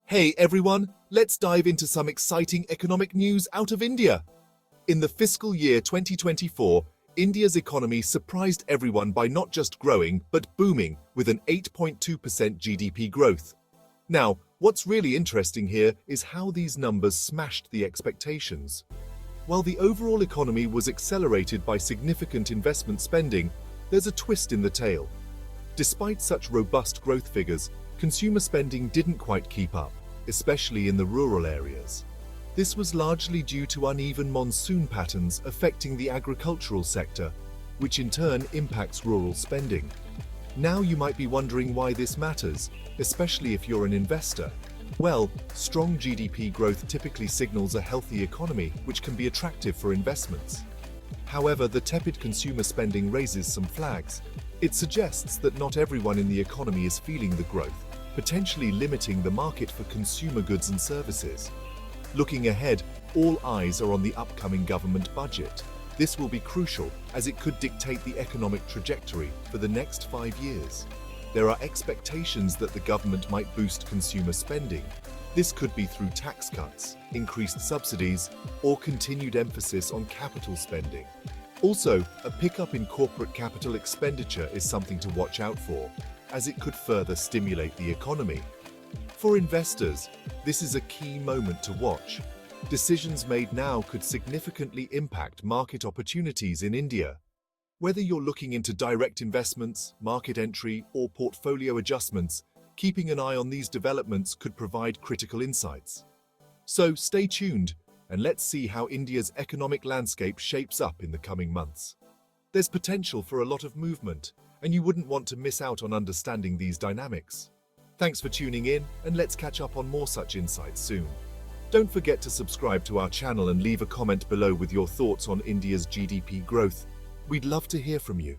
Hey everyone, let's dive into some exciting economic news out of India. In the fiscal year 2024, India's economy surprised everyone by not just growing, but booming with an 8.2% GDP growth. Now, what's really interesting here is how these numbers smashed the expectations. While the overall economy was accelerated by significant investment spending, there's a twist in the tale. Despite such robust growth figures, consumer spending didn't quite keep up, especially in the rural areas. This was largely due to uneven monsoon patterns affecting the agricultural sector, which in turn impacts rural spending. Now you might be wondering why this matters, especially if you're an investor. Well, strong GDP growth typically signals a healthy economy, which can be attractive for investments. However, the tepid consumer spending raises some flags. It suggests that not everyone in the economy is feeling the growth, potentially limiting the market for consumer goods and services. Looking ahead, all eyes are on the upcoming government budget. This will be crucial as it could dictate the economic trajectory for the next 5 years. There are expectations that the government might boost consumer spending. This could be through tax cuts, increased subsidies, or continued emphasis on capital spending. Also, a pickup in corporate capital expenditure is something to watch out for, as it could further stimulate the economy. For investors, this is a key moment to watch. Decisions made now could significantly impact market opportunities in India. Whether you're looking into direct investments, market entry, or portfolio adjustments, keeping an eye on these developments could provide critical insights. So stay tuned, and let's see how India's economic landscape shapes up in the coming months. There's potential for a lot of movement, and you wouldn't want to miss out on understanding these dynamics. Thanks for tuning in, and let's catch up on more such insights soon. Don't forget to subscribe to our channel and leave a comment below with your thoughts on India's GDP growth. We'd love to hear from you.